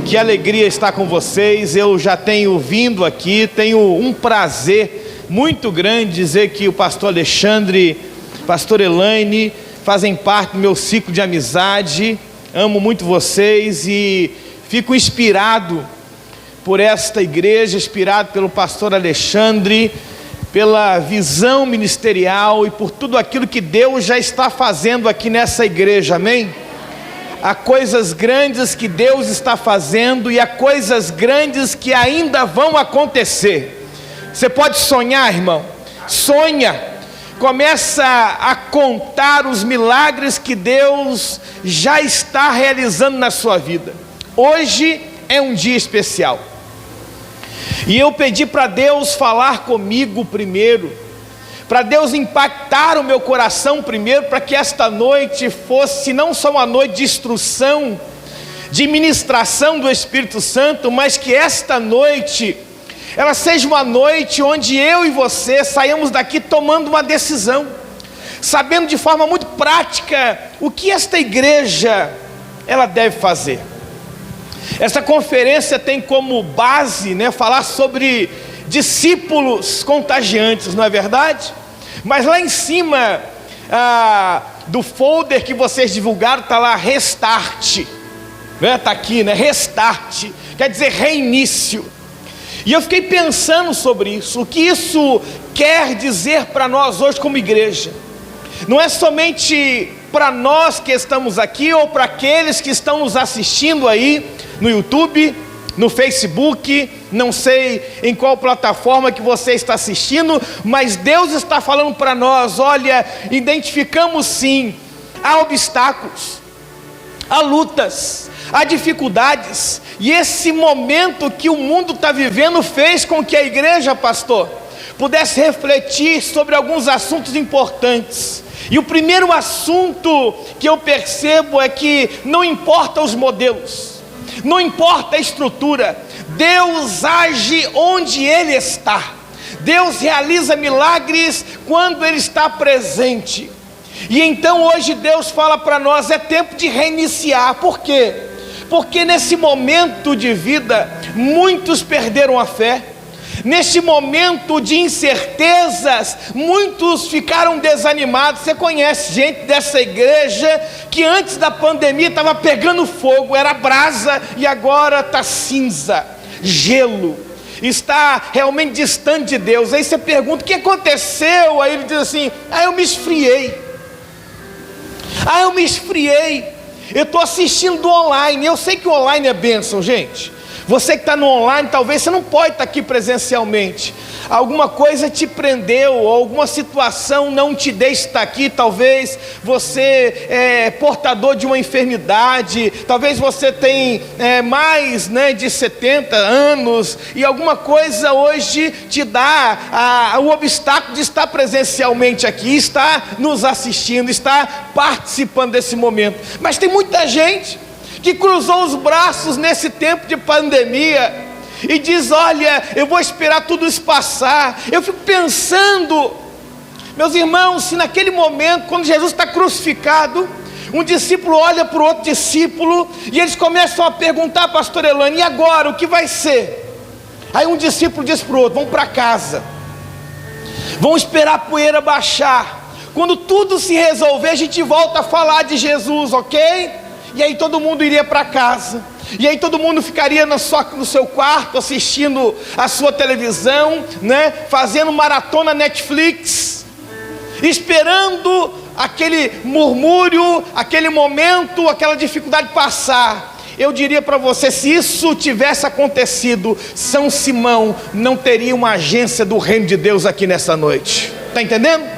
Que alegria estar com vocês. Eu já tenho vindo aqui, tenho um prazer muito grande dizer que o pastor Alexandre, pastor Elaine, fazem parte do meu ciclo de amizade. Amo muito vocês e fico inspirado por esta igreja, inspirado pelo pastor Alexandre, pela visão ministerial e por tudo aquilo que Deus já está fazendo aqui nessa igreja, amém? Há coisas grandes que Deus está fazendo e há coisas grandes que ainda vão acontecer. Você pode sonhar, irmão? Sonha, começa a contar os milagres que Deus já está realizando na sua vida. Hoje é um dia especial e eu pedi para Deus falar comigo primeiro, para Deus impactar o meu coração primeiro, para que esta noite fosse não só uma noite de instrução, de ministração do Espírito Santo, mas que esta noite ela seja uma noite onde eu e você saiamos daqui tomando uma decisão, sabendo de forma muito prática o que esta igreja ela deve fazer. Essa conferência tem como base, falar sobre discípulos contagiantes, não é verdade? Mas lá em cima do folder que vocês divulgaram está lá Restart, está aqui, Restart, quer dizer reinício. E eu fiquei pensando sobre isso, o que isso quer dizer para nós hoje como igreja. Não é somente para nós que estamos aqui, ou para aqueles que estão nos assistindo aí no YouTube, no Facebook, não sei em qual plataforma que você está assistindo, mas Deus está falando para nós: olha, identificamos sim, há obstáculos, há lutas, há dificuldades, e esse momento que o mundo está vivendo fez com que a igreja, pastor, pudesse refletir sobre alguns assuntos importantes. E o primeiro assunto que eu percebo é que não importa os modelos, não importa a estrutura, Deus age onde Ele está. Deus realiza milagres quando Ele está presente. E então hoje Deus fala para nós: é tempo de reiniciar. Por quê? Porque nesse momento de vida, muitos perderam a fé. Neste momento de incertezas, muitos ficaram desanimados. Você conhece gente dessa igreja que antes da pandemia estava pegando fogo, era brasa, e agora está cinza, gelo, está realmente distante de Deus. Aí você pergunta: o que aconteceu? Aí ele diz assim: eu me esfriei, eu estou assistindo do online. Eu sei que o online é bênção, gente. Você que está no online, talvez você não pode estar aqui presencialmente. Alguma coisa te prendeu, ou alguma situação não te deixa estar aqui. Talvez você é portador de uma enfermidade, talvez você tem mais de 70 anos, e alguma coisa hoje te dá o obstáculo de estar presencialmente aqui, estar nos assistindo, estar participando desse momento. Mas tem muita gente que cruzou os braços nesse tempo de pandemia e diz: olha, eu vou esperar tudo isso passar. Eu fico pensando, meus irmãos, se naquele momento, quando Jesus está crucificado, um discípulo olha para o outro discípulo e eles começam a perguntar: pastor Elaine, e agora, o que vai ser? Aí um discípulo diz para o outro: vamos para casa, vamos esperar a poeira baixar, quando tudo se resolver a gente volta a falar de Jesus, ok? E aí todo mundo iria para casa, e aí todo mundo ficaria no seu quarto assistindo a sua televisão, fazendo maratona Netflix, esperando aquele murmúrio, aquele momento, aquela dificuldade passar. Eu diria para você: se isso tivesse acontecido, São Simão não teria uma agência do reino de Deus aqui nessa noite. Está entendendo?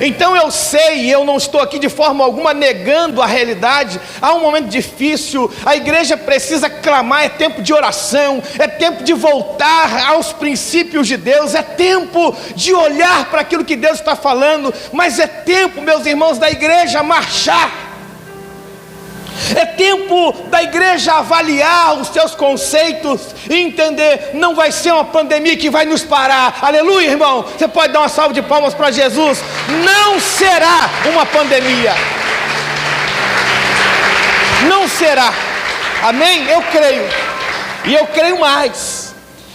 Então eu sei, eu não estou aqui de forma alguma negando a realidade. Há um momento difícil, a igreja precisa clamar, é tempo de oração, é tempo de voltar aos princípios de Deus, é tempo de olhar para aquilo que Deus está falando, mas é tempo, meus irmãos, da igreja marchar. É tempo da igreja avaliar os seus conceitos e entender: não vai ser uma pandemia que vai nos parar. Aleluia, irmão. Você pode dar uma salva de palmas para Jesus? Não será uma pandemia. Não será. Amém? Eu creio. E eu creio mais.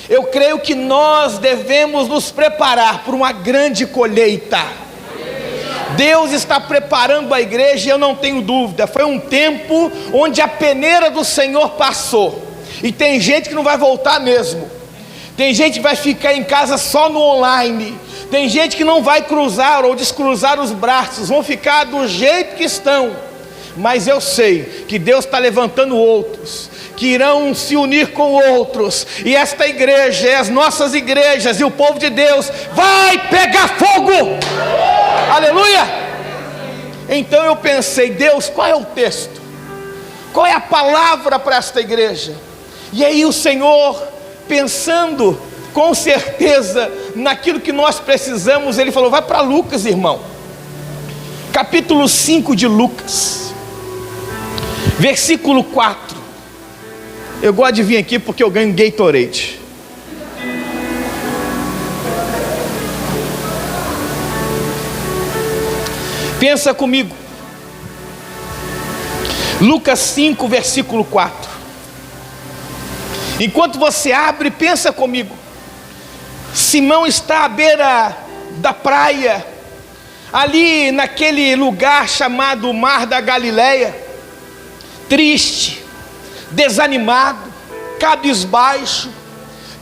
Eu creio que nós devemos nos preparar para uma grande colheita. Deus está preparando a igreja, eu não tenho dúvida. Foi um tempo onde a peneira do Senhor passou. E tem gente que não vai voltar mesmo. Tem gente que vai ficar em casa só no online. Tem gente que não vai cruzar ou descruzar os braços. Vão ficar do jeito que estão. Mas eu sei que Deus está levantando outros, que irão se unir com outros. E esta igreja, e as nossas igrejas, e o povo de Deus vai pegar fogo. Aleluia! Então eu pensei, Deus, qual é o texto? Qual é a palavra para esta igreja? E aí o Senhor, pensando com certeza naquilo que nós precisamos, Ele falou, vai para Lucas, irmão. Capítulo 5 de Lucas, versículo 4. Eu gosto de vir aqui porque eu ganho Gatorade. Pensa comigo. Lucas 5, versículo 4. Enquanto você abre, pensa comigo. Simão está à beira da praia, ali naquele lugar chamado Mar da Galileia, triste, desanimado, cabisbaixo,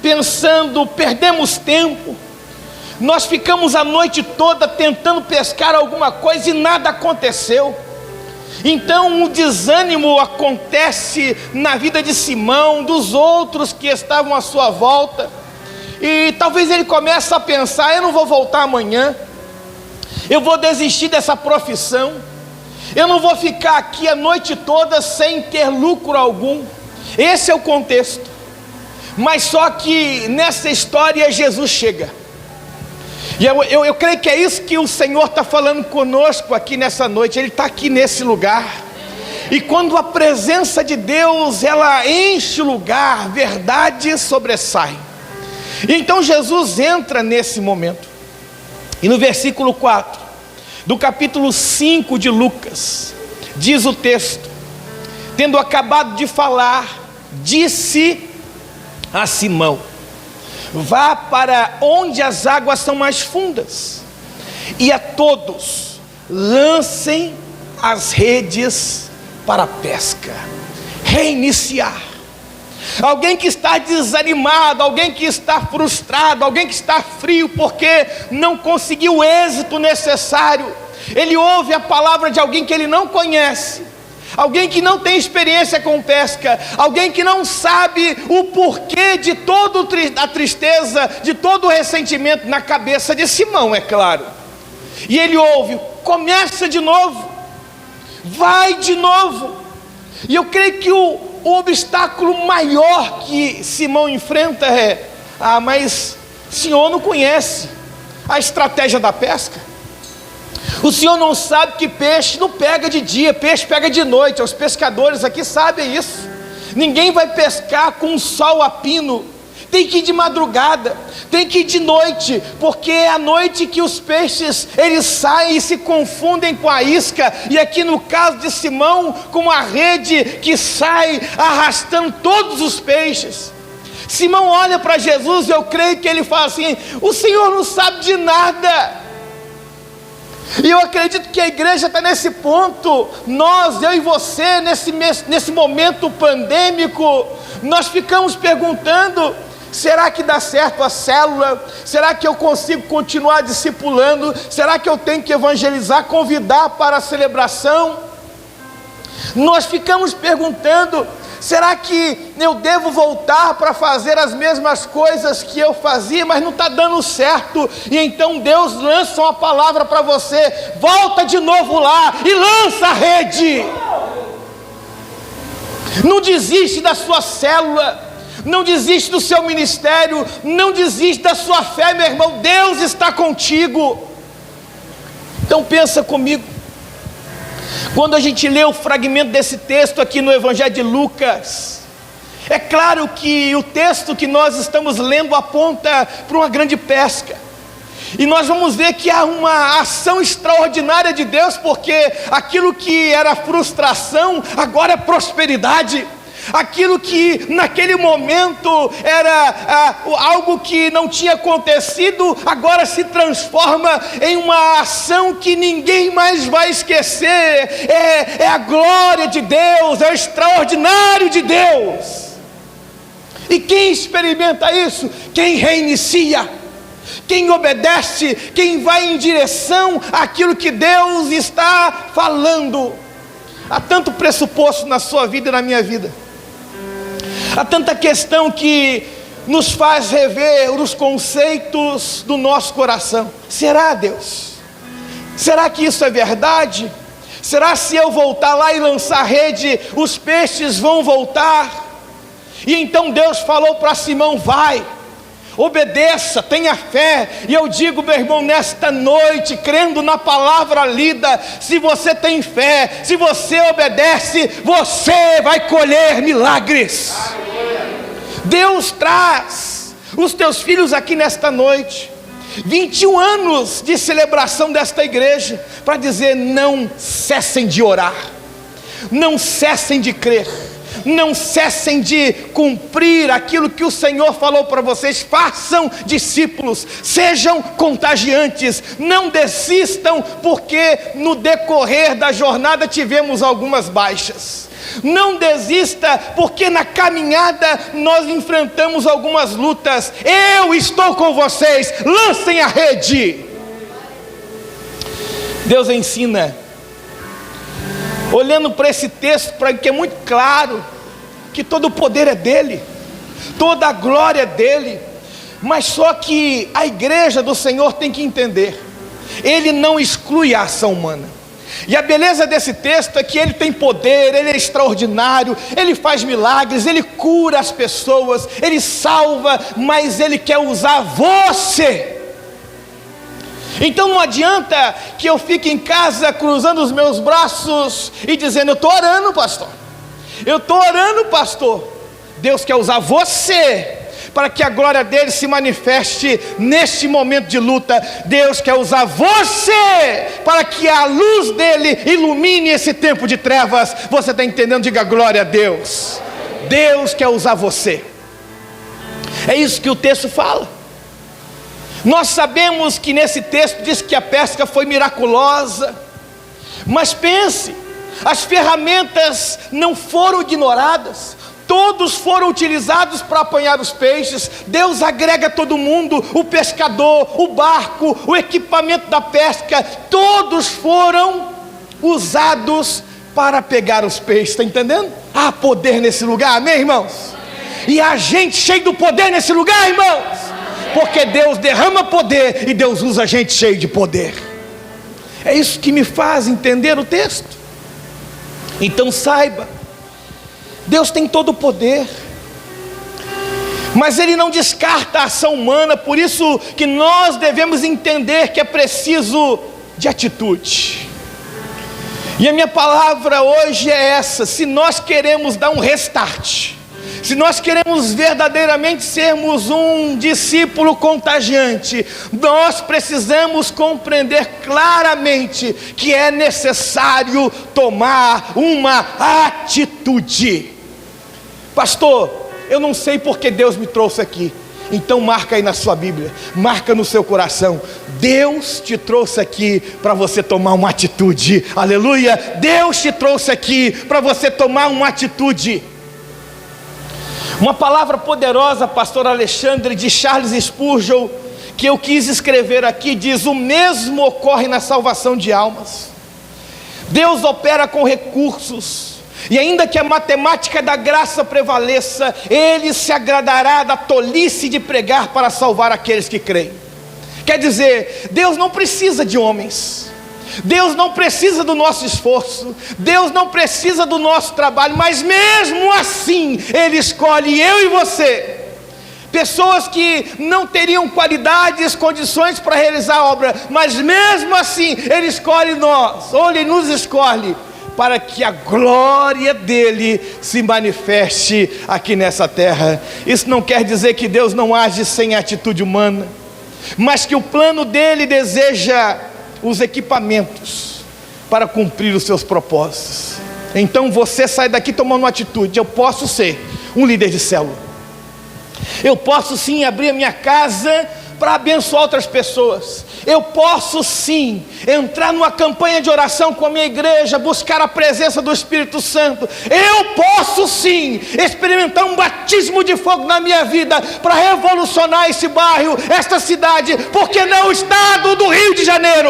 pensando, perdemos tempo. Nós ficamos a noite toda tentando pescar alguma coisa e nada aconteceu. Então o desânimo acontece na vida de Simão, dos outros que estavam à sua volta. E talvez ele comece a pensar, eu não vou voltar amanhã. Eu vou desistir dessa profissão. Eu não vou ficar aqui a noite toda sem ter lucro algum. Esse é o contexto. Mas só que nessa história Jesus chega. E eu creio que é isso que o Senhor está falando conosco aqui nessa noite. Ele está aqui nesse lugar. E quando a presença de Deus, ela enche o lugar, verdade sobressai. Então Jesus entra nesse momento. E no versículo 4 do capítulo 5 de Lucas, diz o texto: tendo acabado de falar, disse a Simão: vá para onde as águas são mais fundas, e a todos lancem as redes para a pesca. Reiniciar. Alguém que está desanimado, alguém que está frustrado, alguém que está frio porque não conseguiu o êxito necessário. Ele ouve a palavra de alguém que ele não conhece, alguém que não tem experiência com pesca, alguém que não sabe o porquê de toda a tristeza, de todo o ressentimento na cabeça de Simão, é claro. E ele ouve, começa de novo, vai de novo. E eu creio que o obstáculo maior que Simão enfrenta é: mas o senhor não conhece a estratégia da pesca. O senhor não sabe que peixe não pega de dia, peixe pega de noite. Os pescadores aqui sabem isso. Ninguém vai pescar com o sol a pino. Tem que ir de madrugada, tem que ir de noite, porque é à noite que os peixes, eles saem e se confundem com a isca. E aqui no caso de Simão, com a rede que sai arrastando todos os peixes. Simão olha para Jesus e eu creio que ele fala assim: o senhor não sabe de nada. E eu acredito que a igreja está nesse ponto. Nós, eu e você, nesse momento pandêmico, nós ficamos perguntando: será que dá certo a célula? Será que eu consigo continuar discipulando? Será que eu tenho que evangelizar, convidar para a celebração? Nós ficamos perguntando: será que eu devo voltar para fazer as mesmas coisas que eu fazia, mas não está dando certo? E então Deus lança uma palavra para você: volta de novo lá e lança a rede. Não desiste da sua célula, não desiste do seu ministério, não desiste da sua fé, meu irmão. Deus está contigo. Então pensa comigo. Quando a gente lê o fragmento desse texto aqui no Evangelho de Lucas, é claro que o texto que nós estamos lendo aponta para uma grande pesca. E nós vamos ver que há uma ação extraordinária de Deus, porque aquilo que era frustração agora é prosperidade. Aquilo que naquele momento era algo que não tinha acontecido, agora se transforma em uma ação que ninguém mais vai esquecer. É a glória de Deus, é o extraordinário de Deus. E quem experimenta isso? Quem reinicia, quem obedece, quem vai em direção àquilo que Deus está falando. Há tanto pressuposto na sua vida e na minha vida. Há tanta questão que nos faz rever os conceitos do nosso coração. Será, Deus? Será que isso é verdade? Será se eu voltar lá e lançar rede, os peixes vão voltar? E então Deus falou para Simão: vai, obedeça, tenha fé. E eu digo, meu irmão, nesta noite, crendo na palavra lida, se você tem fé, se você obedece, você vai colher milagres. Deus traz os teus filhos aqui nesta noite, 21 anos de celebração desta igreja, para dizer: não cessem de orar, não cessem de crer, não cessem de cumprir aquilo que o Senhor falou para vocês. Façam discípulos, sejam contagiantes, não desistam, porque no decorrer da jornada tivemos algumas baixas. Não desista, porque na caminhada nós enfrentamos algumas lutas. Eu estou com vocês, lancem a rede. Deus ensina, olhando para esse texto, para que é muito claro que todo o poder é dele, toda a glória é dele. Mas só que a igreja do Senhor tem que entender, ele não exclui a ação humana. E a beleza desse texto é que ele tem poder, ele é extraordinário, ele faz milagres, ele cura as pessoas, ele salva, mas ele quer usar você. Então não adianta que eu fique em casa cruzando os meus braços e dizendo: eu estou orando, pastor, eu estou orando, pastor. Deus quer usar você para que a glória dele se manifeste neste momento de luta. Deus quer usar você para que a luz dele ilumine esse tempo de trevas. Você está entendendo? Diga glória a Deus. Deus quer usar você. É isso que o texto fala. Nós sabemos que nesse texto diz que a pesca foi miraculosa, mas pense, as ferramentas não foram ignoradas, todos foram utilizados para apanhar os peixes. Deus agrega todo mundo, o pescador, o barco, o equipamento da pesca, todos foram usados para pegar os peixes. Está entendendo? Há poder nesse lugar, amém, irmãos? E há gente cheia do poder nesse lugar, irmãos, porque Deus derrama poder e Deus usa gente cheia de poder. É isso que me faz entender o texto. Então saiba, Deus tem todo o poder, mas Ele não descarta a ação humana. Por isso que nós devemos entender que é preciso de atitude. E a minha palavra hoje é essa: se nós queremos dar um restart, se nós queremos verdadeiramente sermos um discípulo contagiante, nós precisamos compreender claramente que é necessário tomar uma atitude. Pastor, eu não sei porque Deus me trouxe aqui. Então marca aí na sua Bíblia, marca no seu coração: Deus te trouxe aqui para você tomar uma atitude. Aleluia! Deus te trouxe aqui para você tomar uma atitude. Uma palavra poderosa, pastor Alexandre, de Charles Spurgeon, que eu quis escrever aqui, diz: o mesmo ocorre na salvação de almas. Deus opera com recursos, e ainda que a matemática da graça prevaleça, Ele se agradará da tolice de pregar para salvar aqueles que creem. Quer dizer, Deus não precisa de homens, Deus não precisa do nosso esforço, Deus não precisa do nosso trabalho, mas mesmo assim Ele escolhe eu e você, pessoas que não teriam qualidades, condições para realizar a obra, mas mesmo assim Ele escolhe nós, ou Ele nos escolhe, para que a glória dele se manifeste aqui nessa terra. Isso não quer dizer que Deus não age sem atitude humana, mas que o plano dele deseja os equipamentos para cumprir os seus propósitos. Então você sai daqui tomando uma atitude. Eu posso ser um líder de célula. Eu posso sim abrir a minha casa para abençoar outras pessoas. Eu posso sim entrar numa campanha de oração com a minha igreja, buscar a presença do Espírito Santo. Eu posso sim experimentar um batismo de fogo na minha vida para revolucionar esse bairro, esta cidade, porque não o estado do Rio de Janeiro.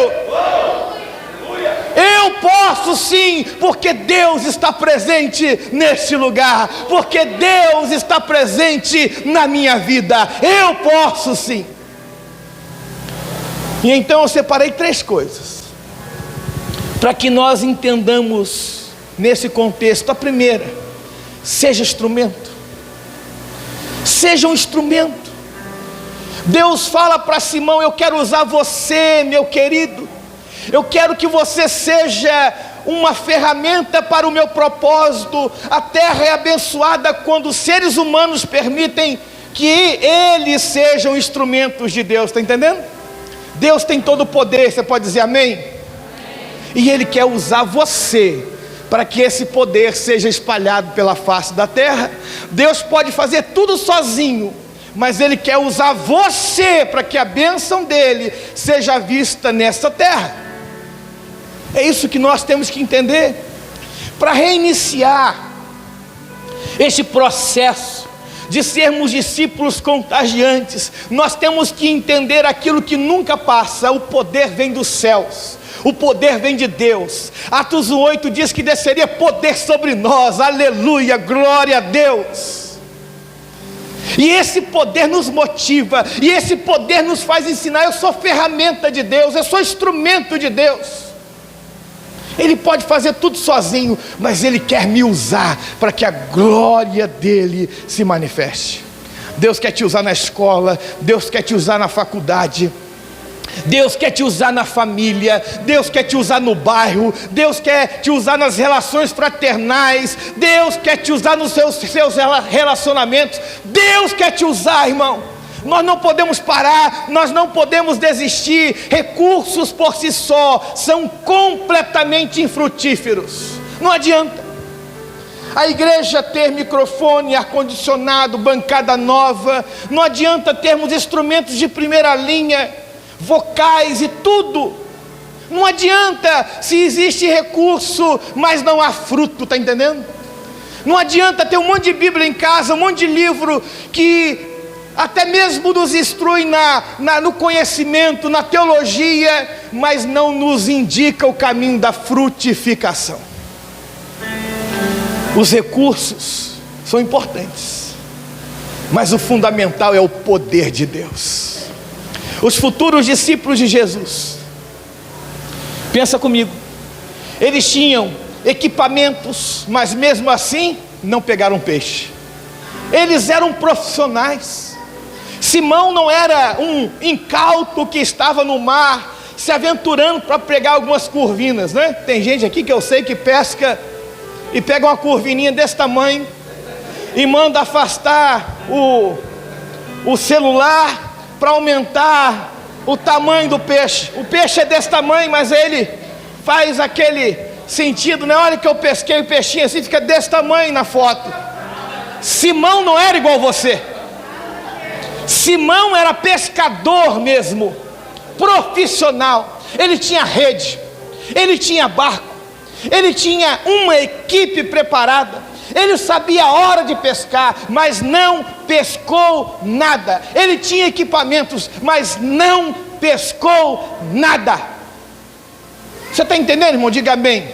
Eu posso sim, porque Deus está presente nesse lugar, porque Deus está presente na minha vida. Eu posso sim. E então eu separei 3 coisas para que nós entendamos nesse contexto. A primeira, seja instrumento. Seja um instrumento. Deus fala para Simão: eu quero usar você, meu querido. Eu quero que você seja uma ferramenta para o meu propósito. A terra é abençoada quando os seres humanos permitem que eles sejam instrumentos de Deus. Está entendendo? Deus tem todo o poder, você pode dizer amém? Amém. E Ele quer usar você para que esse poder seja espalhado pela face da terra. Deus pode fazer tudo sozinho, mas Ele quer usar você para que a bênção dEle seja vista nessa terra. É isso que nós temos que entender. Para reiniciar este processo de sermos discípulos contagiantes, nós temos que entender aquilo que nunca passa. O poder vem dos céus, o poder vem de Deus. Atos 1:8 diz que desceria poder sobre nós. Aleluia, glória a Deus. E esse poder nos motiva, e esse poder nos faz ensinar. Eu sou ferramenta de Deus, eu sou instrumento de Deus. Ele pode fazer tudo sozinho, mas Ele quer me usar para que a glória dEle se manifeste. Deus quer te usar na escola, Deus quer te usar na faculdade, Deus quer te usar na família, Deus quer te usar no bairro, Deus quer te usar nas relações fraternais, Deus quer te usar nos seus relacionamentos. Deus quer te usar, irmão. Nós não podemos parar, nós não podemos desistir. Recursos por si só são completamente infrutíferos. Não adianta a igreja ter microfone, ar-condicionado, bancada nova. Não adianta termos instrumentos de primeira linha, vocais e tudo. Não adianta se existe recurso, mas não há fruto, está entendendo? Não adianta ter um monte de Bíblia em casa, um monte de livro que até mesmo nos instrui no conhecimento, na teologia, mas não nos indica o caminho da frutificação. Os recursos são importantes, mas o fundamental é o poder de Deus. Os futuros discípulos de Jesus, pensa comigo, eles tinham equipamentos, mas mesmo assim não pegaram peixe. Eles eram profissionais. Simão não era um incauto que estava no mar se aventurando para pegar algumas curvinas, né? Tem gente aqui que eu sei que pesca e pega uma curvininha desse tamanho e manda afastar o celular para aumentar o tamanho do peixe. O peixe é desse tamanho, mas ele faz aquele sentido, né? Olha que eu pesquei o peixinho assim, fica desse tamanho na foto. Simão não era igual você. Simão era pescador mesmo, profissional. Ele tinha rede, ele tinha barco, ele tinha uma equipe preparada. Ele sabia a hora de pescar, mas não pescou nada. Ele tinha equipamentos, mas não pescou nada. Você está entendendo, irmão? Diga amém.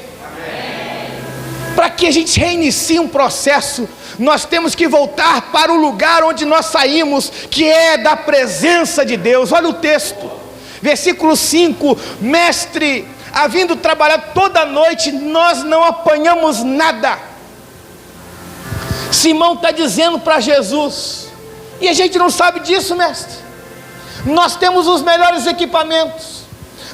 Para que a gente reinicie um processo, nós temos que voltar para o lugar onde nós saímos, que é da presença de Deus. Olha o texto, versículo 5: mestre, havendo trabalhado toda a noite, nós não apanhamos nada. Simão está dizendo para Jesus, e a gente não sabe disso, mestre. Nós temos os melhores equipamentos,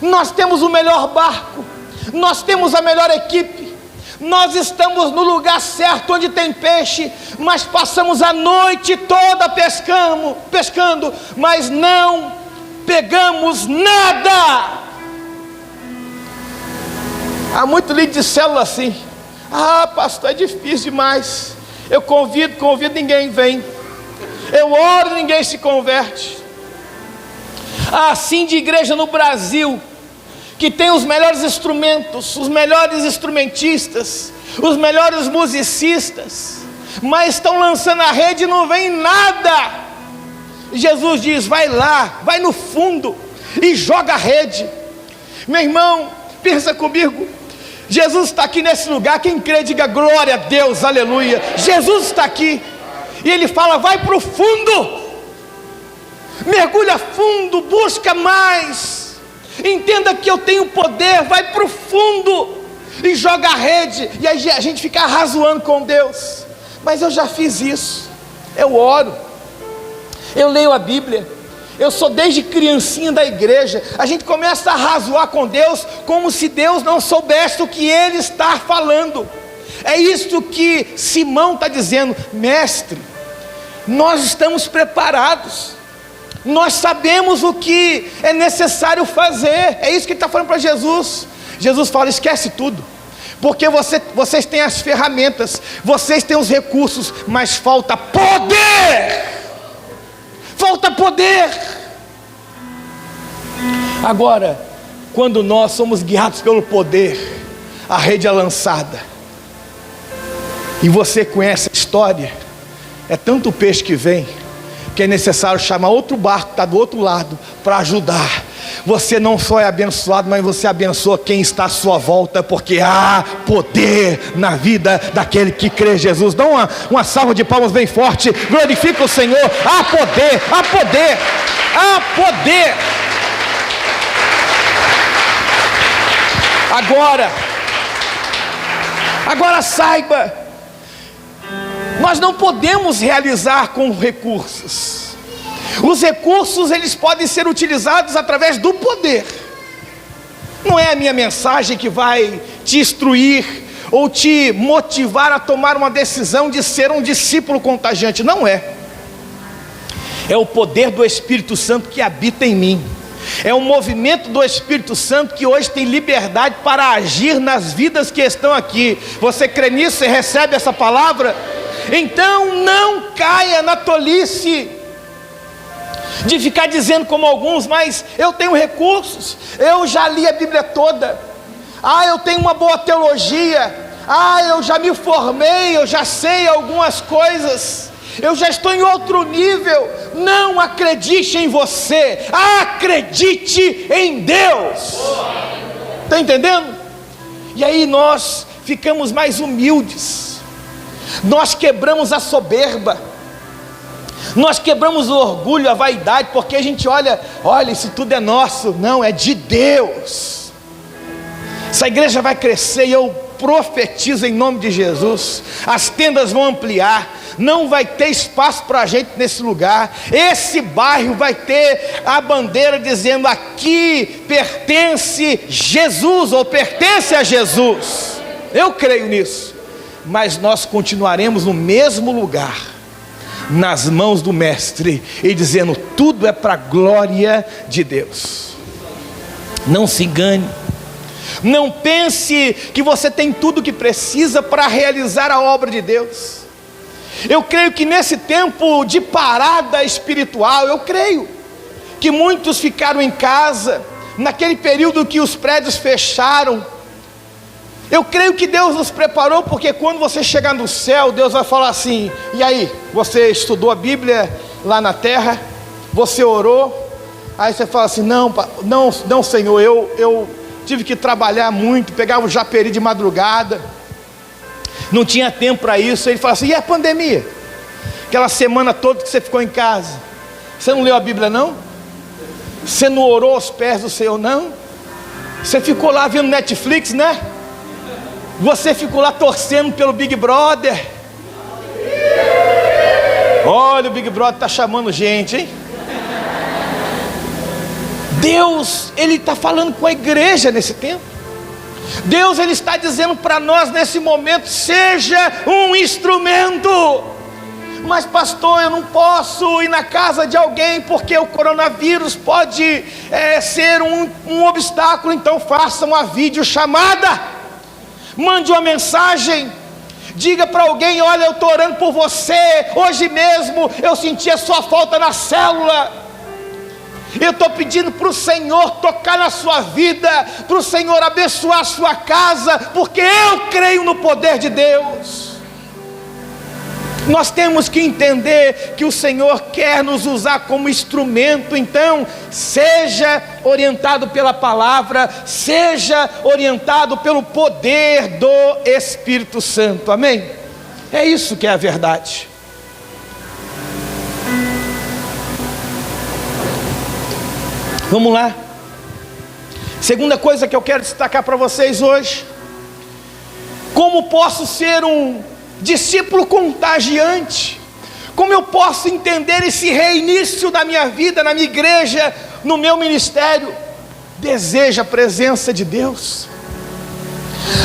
nós temos o melhor barco, nós temos a melhor equipe, nós estamos no lugar certo onde tem peixe, mas passamos a noite toda pescando, mas não pegamos nada. Há muito líder de célula assim: Ah, pastor, é difícil demais. Eu convido, ninguém vem. Eu oro, ninguém se converte. Assim de igreja no Brasil, que tem os melhores instrumentos, os melhores instrumentistas, os melhores musicistas, mas estão lançando a rede e não vem nada. Jesus diz: vai lá, vai no fundo e joga a rede. Meu irmão, pensa comigo, Jesus está aqui nesse lugar. Quem crê, diga glória a Deus, aleluia. Jesus está aqui e Ele fala: vai para o fundo, mergulha fundo, busca mais, entenda que eu tenho poder, vai para o fundo e joga a rede. E aí a gente fica arrazoando com Deus: mas eu já fiz isso, eu oro, eu leio a Bíblia, eu sou desde criancinha da igreja. A gente começa a arrazoar com Deus, como se Deus não soubesse o que Ele está falando. É isso que Simão está dizendo: mestre, nós estamos preparados, nós sabemos o que é necessário fazer. É isso que ele está falando para Jesus. Jesus fala: esquece tudo, porque vocês têm as ferramentas, vocês têm os recursos, mas falta poder. Falta poder. Agora, quando nós somos guiados pelo poder, a rede é lançada. E você conhece a história. É tanto peixe que vem, que é necessário chamar outro barco que está do outro lado para ajudar. Você não só é abençoado, mas você abençoa quem está à sua volta, porque há poder na vida daquele que crê em Jesus. Dá uma salva de palmas bem forte, glorifica o Senhor. Há poder, há poder, há poder. Agora saiba, nós não podemos realizar com recursos. Os recursos, eles podem ser utilizados através do poder. Não é a minha mensagem que vai te instruir ou te motivar a tomar uma decisão de ser um discípulo contagiante. Não é. É o poder do Espírito Santo que habita em mim. É o movimento do Espírito Santo que hoje tem liberdade para agir nas vidas que estão aqui. Você crê nisso? Você recebe essa palavra? Então não caia na tolice de ficar dizendo como alguns: mas eu tenho recursos, eu já li a Bíblia toda, eu tenho uma boa teologia, eu já me formei, eu já sei algumas coisas, eu já estou em outro nível. Não acredite em você, acredite em Deus. Está entendendo? E aí nós ficamos mais humildes, nós quebramos a soberba, nós quebramos o orgulho, a vaidade, porque a gente olha, isso tudo é nosso. Não, é de Deus. Essa igreja vai crescer e eu profetizo em nome de Jesus, as tendas vão ampliar, não vai ter espaço para a gente nesse lugar. Esse bairro vai ter a bandeira dizendo: aqui pertence Jesus, ou pertence a Jesus. Eu creio nisso. Mas nós continuaremos no mesmo lugar, nas mãos do Mestre, e dizendo: tudo é para a glória de Deus. Não se engane, não pense que você tem tudo o que precisa para realizar a obra de Deus. Eu creio que nesse tempo de parada espiritual, eu creio que muitos ficaram em casa, naquele período que os prédios fecharam. Eu creio que Deus nos preparou, porque quando você chegar no céu, Deus vai falar assim: e aí, você estudou a Bíblia lá na terra? Você orou? Aí você fala assim: não Senhor, eu tive que trabalhar muito, pegava o japeri de madrugada, não tinha tempo para isso. Ele fala assim: e a pandemia? Aquela semana toda que você ficou em casa, você não leu a Bíblia não? Você não orou aos pés do Senhor não? Você ficou lá vendo Netflix, né? Você ficou lá torcendo pelo Big Brother. Olha, o Big Brother está chamando gente, hein? Deus, Ele está falando com a igreja nesse tempo. Deus, Ele está dizendo para nós nesse momento: seja um instrumento. Mas pastor, eu não posso ir na casa de alguém porque o coronavírus pode ser um obstáculo. Então faça uma videochamada. Mande uma mensagem. Diga para alguém: olha, eu estou orando por você. Hoje mesmo eu senti a sua falta na célula. Eu estou pedindo para o Senhor tocar na sua vida, para o Senhor abençoar a sua casa, porque eu creio no poder de Deus. Nós temos que entender que o Senhor quer nos usar como instrumento. Então, seja orientado pela palavra, seja orientado pelo poder do Espírito Santo, amém? É isso que é a verdade. Vamos lá. Segunda coisa que eu quero destacar para vocês hoje: como posso ser um discípulo contagiante? Como eu posso entender esse reinício da minha vida, na minha igreja, no meu ministério? Deseja a presença de Deus.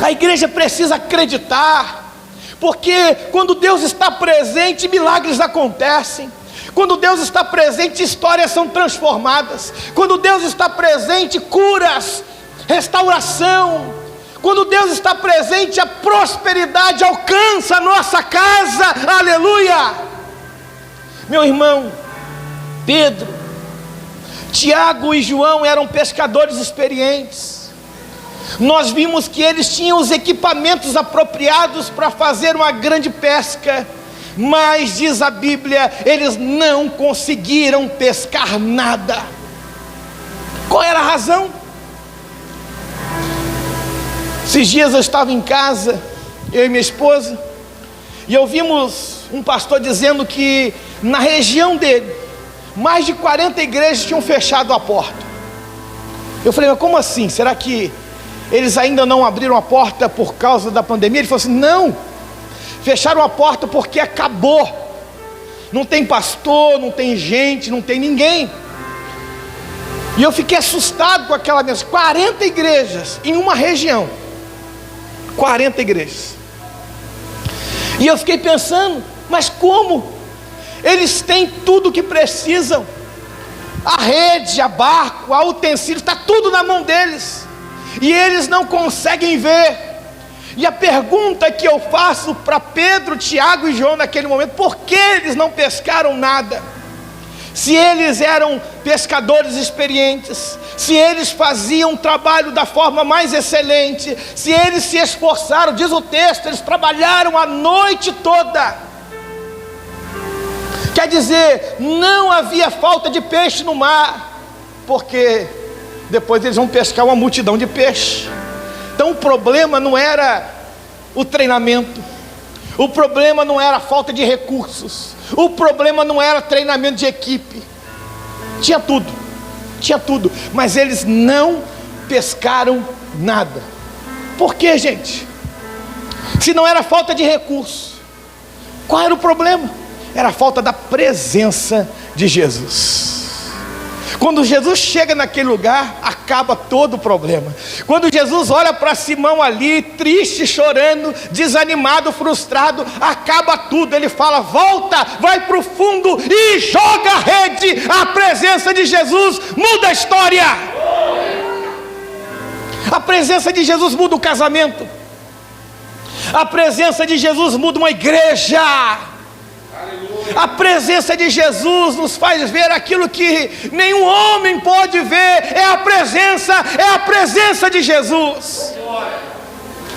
A igreja precisa acreditar, porque quando Deus está presente, milagres acontecem. Quando Deus está presente, histórias são transformadas. Quando Deus está presente, curas, restauração. Quando Deus está presente, a prosperidade alcança a nossa casa, aleluia. Meu irmão, Pedro, Tiago e João eram pescadores experientes. Nós vimos que eles tinham os equipamentos apropriados para fazer uma grande pesca, mas diz a Bíblia, eles não conseguiram pescar nada. Qual era a razão? Esses dias eu estava em casa, eu e minha esposa, e ouvimos um pastor dizendo que na região dele, mais de 40 igrejas tinham fechado a porta. Eu falei: mas como assim? Será que eles ainda não abriram a porta por causa da pandemia? Ele falou assim: não, fecharam a porta porque acabou. Não tem pastor, não tem gente, não tem ninguém. E eu fiquei assustado com aquela mensagem. 40 igrejas em uma região. 40 igrejas. E eu fiquei pensando: mas como? Eles têm tudo o que precisam. A rede, a barco, a utensílio, está tudo na mão deles. E eles não conseguem ver. E a pergunta que eu faço para Pedro, Tiago e João naquele momento: por que eles não pescaram nada? Se eles eram pescadores experientes, se eles faziam o trabalho da forma mais excelente, se eles se esforçaram, diz o texto, eles trabalharam a noite toda. Quer dizer, não havia falta de peixe no mar, porque depois eles vão pescar uma multidão de peixe. Então o problema não era o treinamento, o problema não era a falta de recursos, o problema não era treinamento de equipe. Tinha tudo, mas eles não pescaram nada. Por quê, gente? Se não era falta de recursos, qual era o problema? Era a falta da presença de Jesus. Quando Jesus chega naquele lugar, acaba todo o problema. Quando Jesus olha para Simão ali, triste, chorando, desanimado, frustrado, acaba tudo. Ele fala: volta, vai para o fundo e joga a rede. A presença de Jesus muda a história. A presença de Jesus muda o casamento. A presença de Jesus muda uma igreja. A presença de Jesus nos faz ver aquilo que nenhum homem pode ver. É a presença de Jesus.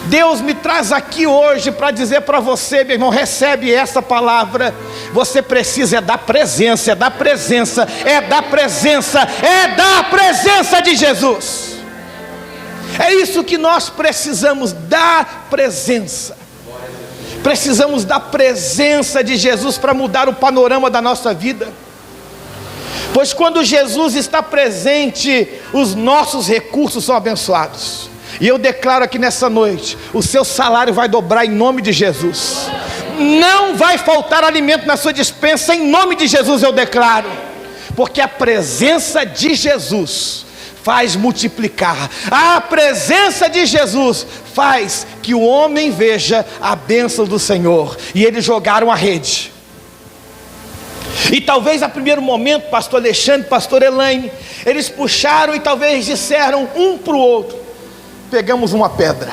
Deus me traz aqui hoje para dizer para você, meu irmão, recebe essa palavra. Você precisa da presença de Jesus. É isso que nós precisamos, da presença. Precisamos da presença de Jesus para mudar o panorama da nossa vida. Pois quando Jesus está presente, os nossos recursos são abençoados. E eu declaro aqui nessa noite: o seu salário vai dobrar em nome de Jesus. Não vai faltar alimento na sua despensa, em nome de Jesus eu declaro. Porque a presença de Jesus faz multiplicar. A presença de Jesus faz que o homem veja a bênção do Senhor. E eles jogaram a rede. E talvez a primeiro momento, pastor Alexandre, pastor Elaine, eles puxaram e talvez disseram um para o outro: pegamos uma pedra.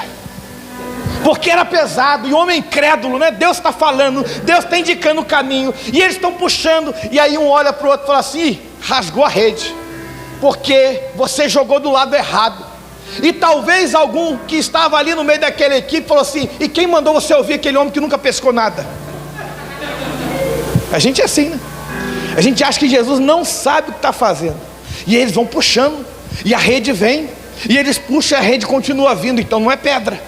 porque era pesado, e o homem incrédulo, né? Deus está falando, Deus está indicando o caminho, e eles estão puxando, e aí um olha para o outro e fala assim: Ih, rasgou a rede, porque você jogou do lado errado. E talvez algum que estava ali no meio daquela equipe falou assim: e quem mandou você ouvir aquele homem que nunca pescou nada? A gente é assim, né? A gente acha que Jesus não sabe o que está fazendo, e eles vão puxando, e a rede vem, e eles puxam, a rede continua vindo. Então não é pedra,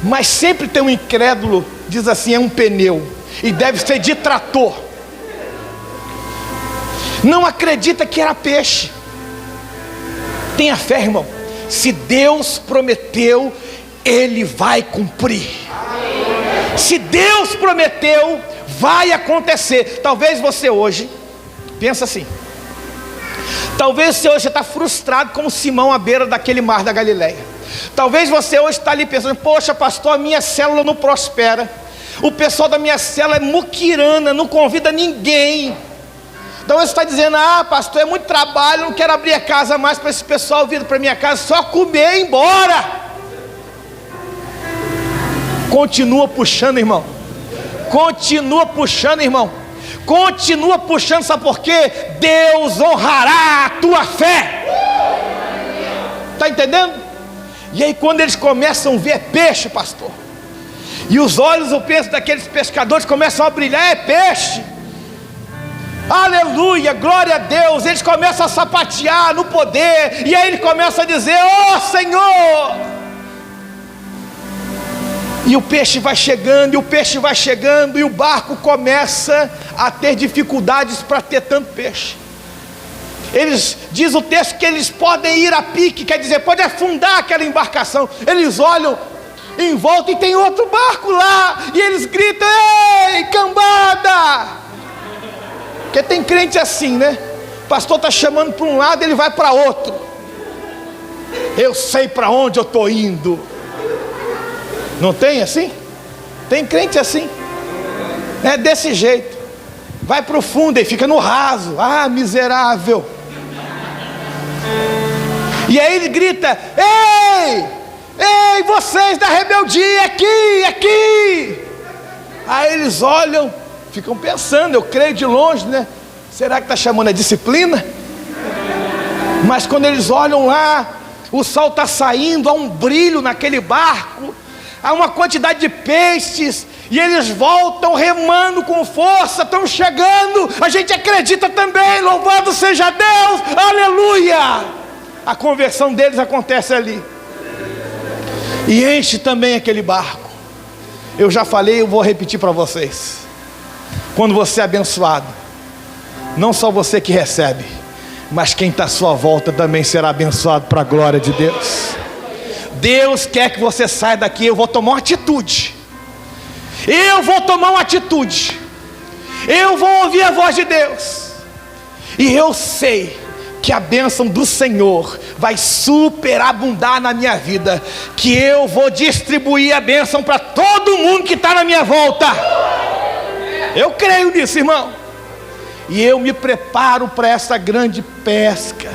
mas sempre tem um incrédulo, diz assim: é um pneu, e deve ser de trator. Não acredita que era peixe. Tenha fé, irmão. Se Deus prometeu, Ele vai cumprir. Se Deus prometeu, vai acontecer. Talvez você hoje, pensa assim, talvez você hoje está frustrado como Simão à beira daquele mar da Galileia. Talvez você hoje está ali pensando: poxa, pastor, a minha célula não prospera, o pessoal da minha célula é muquirana, não convida ninguém. Então você está dizendo: ah, pastor, é muito trabalho, não quero abrir a casa mais para esse pessoal vir para minha casa, só comer e ir embora. Continua puxando, irmão. Continua puxando, irmão. Continua puxando, sabe por quê? Deus honrará a tua fé. Está entendendo? E aí quando eles começam a ver peixe, pastor, e os olhos, eu penso, daqueles pescadores começam a brilhar, é peixe. Aleluia, glória a Deus. Eles começam a sapatear no poder, e aí ele começa a dizer: ó Senhor. E o peixe vai chegando, e o peixe vai chegando, e o barco começa a ter dificuldades para ter tanto peixe. Eles, diz o texto, que eles podem ir a pique, quer dizer, pode afundar aquela embarcação. Eles olham em volta e tem outro barco lá, e eles gritam: ei, cambada! Porque tem crente assim, né? O pastor está chamando para um lado, ele vai para outro. Eu sei para onde eu estou indo. Não tem assim? Tem crente assim, é desse jeito. Vai para o fundo e fica no raso. Ah, miserável. E aí ele grita: ei, ei, vocês da rebeldia, aqui, aqui. Aí eles olham, ficam pensando, eu creio de longe, né? Será que está chamando a disciplina? Mas quando eles olham lá, o sol está saindo, há um brilho naquele barco, há uma quantidade de peixes, e eles voltam remando com força, estão chegando. A gente acredita também, louvado seja Deus, aleluia. A conversão deles acontece ali, e enche também aquele barco. Eu já falei, eu vou repetir para vocês: quando você é abençoado, não só você que recebe, mas quem está à sua volta também será abençoado para a glória de Deus. Deus quer que você saia daqui. Eu vou tomar uma atitude. Eu vou tomar uma atitude. Eu vou ouvir a voz de Deus. E eu sei que a bênção do Senhor vai superabundar na minha vida, que eu vou distribuir a bênção para todo mundo que está na minha volta. Eu creio nisso, irmão. E eu me preparo para essa grande pesca.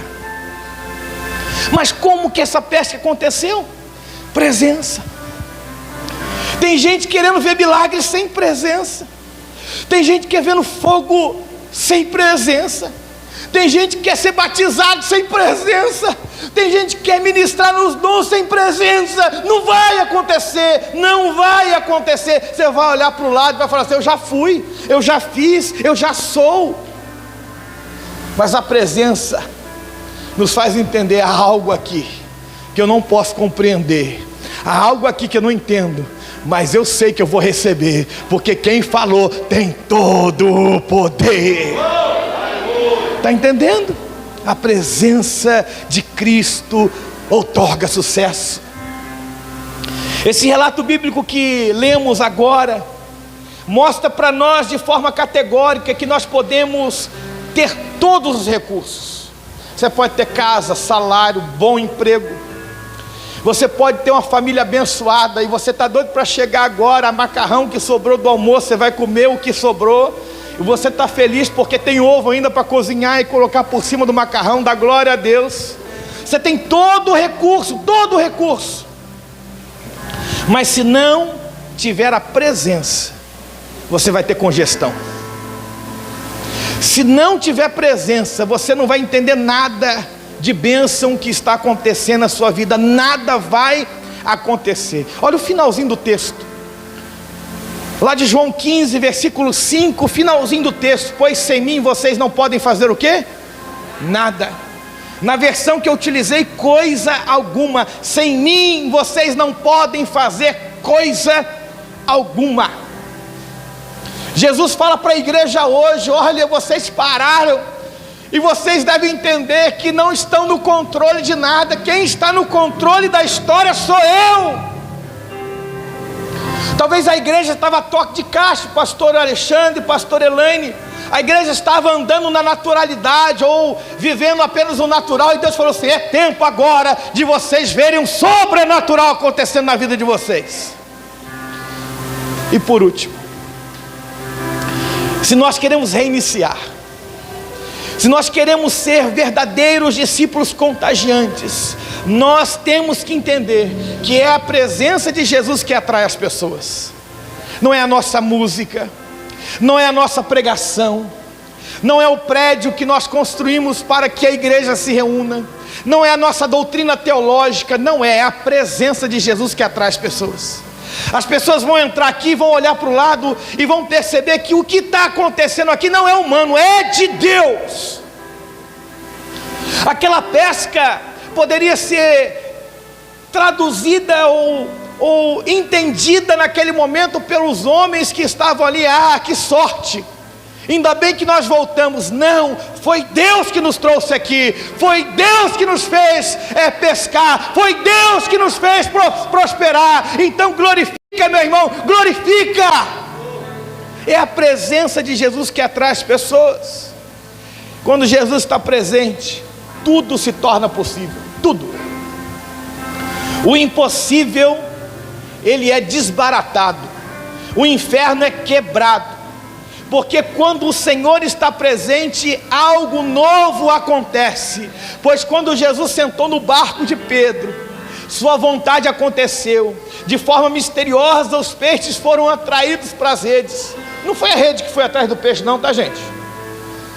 Mas como que essa pesca aconteceu? Presença. Tem gente querendo ver milagres sem presença. Tem gente querendo fogo sem presença. Tem gente que quer ser batizado sem presença. Tem gente que quer ministrar nos dons sem presença. Não vai acontecer, não vai acontecer. Você vai olhar para o lado e vai falar assim: eu já fui, eu já fiz, eu já sou. Mas a presença nos faz entender: há algo aqui que eu não posso compreender, há algo aqui que eu não entendo, mas eu sei que eu vou receber, porque quem falou tem todo o poder. Está entendendo? A presença de Cristo outorga sucesso. Esse relato bíblico que lemos agora mostra para nós de forma categórica que nós podemos ter todos os recursos. Você pode ter casa, salário, bom emprego. Você pode ter uma família abençoada, e você está doido para chegar agora, a macarrão que sobrou do almoço, você vai comer o que sobrou, e você está feliz porque tem ovo ainda para cozinhar e colocar por cima do macarrão. Dá glória a Deus. Você tem todo o recurso, todo o recurso. Mas se não tiver a presença, você vai ter congestão. Se não tiver presença, você não vai entender nada de bênção que está acontecendo na sua vida. Nada vai acontecer. Olha o finalzinho do texto, lá de João 15, versículo 5, finalzinho do texto. Pois sem mim vocês não podem fazer o quê? Nada. Na versão que eu utilizei, coisa alguma. Sem mim vocês não podem fazer coisa alguma. Jesus fala para a igreja hoje: olha, vocês pararam, e vocês devem entender que não estão no controle de nada. Quem está no controle da história sou eu. Talvez a igreja estava a toque de caixa, pastor Alexandre, pastor Elaine. A igreja estava andando na naturalidade, ou vivendo apenas o natural, e Deus falou assim: é tempo agora de vocês verem um sobrenatural acontecendo na vida de vocês. E por último, se nós queremos reiniciar, se nós queremos ser verdadeiros discípulos contagiantes, nós temos que entender que é a presença de Jesus que atrai as pessoas. Não é a nossa música, não é a nossa pregação, não é o prédio que nós construímos para que a igreja se reúna, não é a nossa doutrina teológica, não é a presença de Jesus que atrai as pessoas. As pessoas vão entrar aqui, vão olhar para o lado e vão perceber que o que está acontecendo aqui não é humano, é de Deus. Aquela pesca poderia ser traduzida ou entendida naquele momento pelos homens que estavam ali: ah, que sorte, ainda bem que nós voltamos. Não, foi Deus que nos trouxe aqui, foi Deus que nos fez pescar, foi Deus que nos fez prosperar. Então glorifica, meu irmão, glorifica. É a presença de Jesus que atrai as pessoas. Quando Jesus está presente, tudo se torna possível, tudo. O impossível, ele é desbaratado, o inferno é quebrado, porque quando o Senhor está presente, algo novo acontece. Pois quando Jesus sentou no barco de Pedro, sua vontade aconteceu, de forma misteriosa os peixes foram atraídos para as redes. Não foi a rede que foi atrás do peixe não, tá, gente?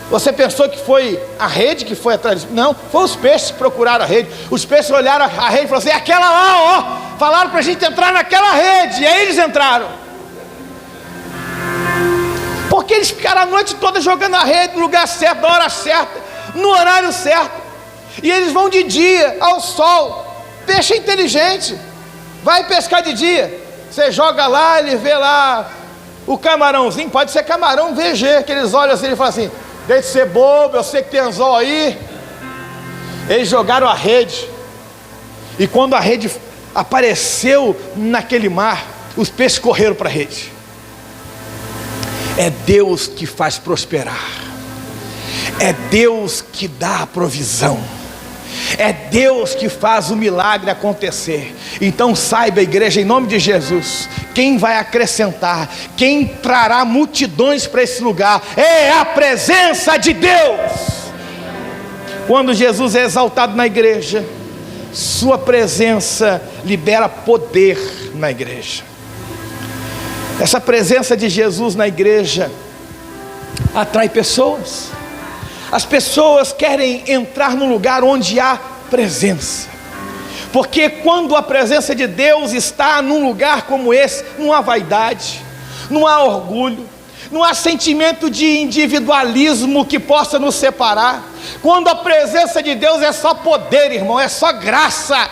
Você pensou que foi a rede que foi atrás? Não, foi os peixes que procuraram a rede. Os peixes olharam a rede e falaram assim: aquela lá, ó, falaram para a gente entrar naquela rede, e aí eles entraram. Porque eles ficaram a noite toda jogando a rede no lugar certo, na hora certa, no horário certo. E eles vão de dia, ao sol. Peixe é inteligente, vai pescar de dia. Você joga lá, ele vê lá o camarãozinho, pode ser camarão VG, que eles olham assim e falam assim: deixa de ser bobo, eu sei que tem anzol aí. Eles jogaram a rede, e quando a rede apareceu naquele mar, os peixes correram para a rede. É Deus que faz prosperar, é Deus que dá a provisão, é Deus que faz o milagre acontecer. Então saiba, igreja, em nome de Jesus, quem vai acrescentar, quem trará multidões para esse lugar, é a presença de Deus. Quando Jesus é exaltado na igreja, sua presença libera poder na igreja. Essa presença de Jesus na igreja atrai pessoas. As pessoas querem entrar num lugar onde há presença, porque quando a presença de Deus está num lugar como esse, não há vaidade, não há orgulho, não há sentimento de individualismo que possa nos separar. Quando a presença de Deus é só poder, irmão, é só graça.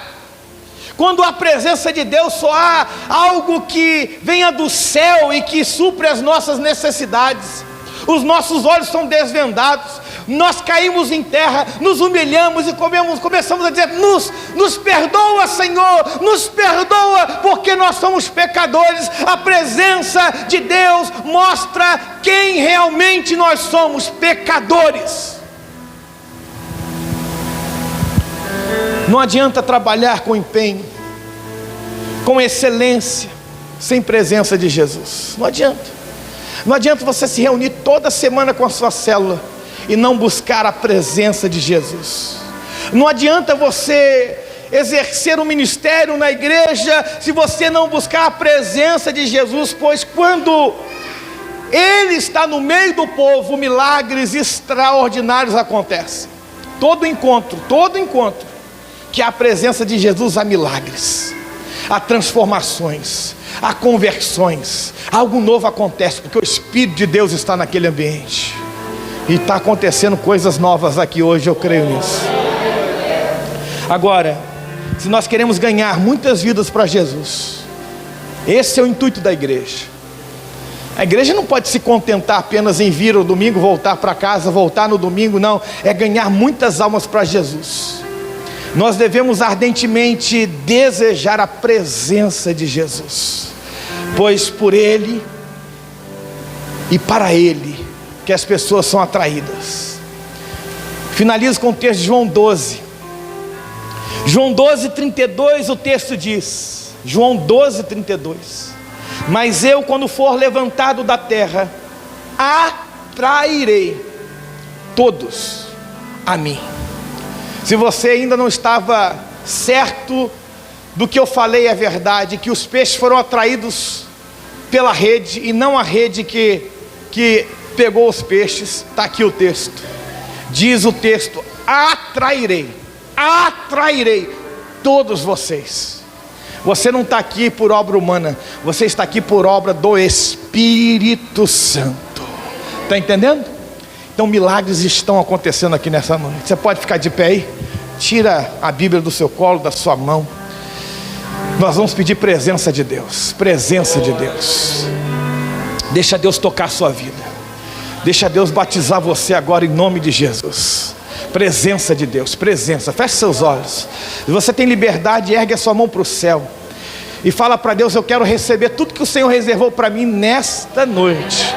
Quando a presença de Deus só há algo que venha do céu e que supre as nossas necessidades. Os nossos olhos são desvendados, nós caímos em terra, nos humilhamos e começamos a dizer: nos perdoa, Senhor, nos perdoa, porque nós somos pecadores. A presença de Deus mostra quem realmente nós somos: pecadores. Não adianta trabalhar com empenho, com excelência, sem presença de Jesus. Não adianta. Não adianta você se reunir toda semana com a sua célula e não buscar a presença de Jesus. Não adianta você exercer um ministério na igreja se você não buscar a presença de Jesus, pois quando Ele está no meio do povo, milagres extraordinários acontecem. Todo encontro que há a presença de Jesus, há milagres, há transformações, há conversões, algo novo acontece, porque o Espírito de Deus está naquele ambiente, e está acontecendo coisas novas aqui hoje, eu creio nisso. Agora, se nós queremos ganhar muitas vidas para Jesus, esse é o intuito da igreja. A igreja não pode se contentar apenas em vir ao domingo, voltar para casa, voltar no domingo, não, é ganhar muitas almas para Jesus. Nós devemos ardentemente desejar a presença de Jesus, pois por Ele e para Ele que as pessoas são atraídas. Finalizo com o texto de João 12. João 12:32, o texto diz, João 12:32: mas eu, quando for levantado da terra, atrairei todos a mim. Se você ainda não estava certo do que eu falei, é verdade, que os peixes foram atraídos pela rede, e não a rede que pegou os peixes. Está aqui o texto, diz o texto: atrairei todos vocês. Você não está aqui por obra humana, você está aqui por obra do Espírito Santo. Está entendendo? Então milagres estão acontecendo aqui nessa noite. Você pode ficar de pé aí? Tira a Bíblia do seu colo, da sua mão. Nós vamos pedir presença de Deus. Presença de Deus. Deixa Deus tocar a sua vida. Deixa Deus batizar você agora em nome de Jesus. Presença de Deus, presença. Feche seus olhos. Se você tem liberdade, ergue a sua mão para o céu e fala para Deus: eu quero receber tudo que o Senhor reservou para mim nesta noite.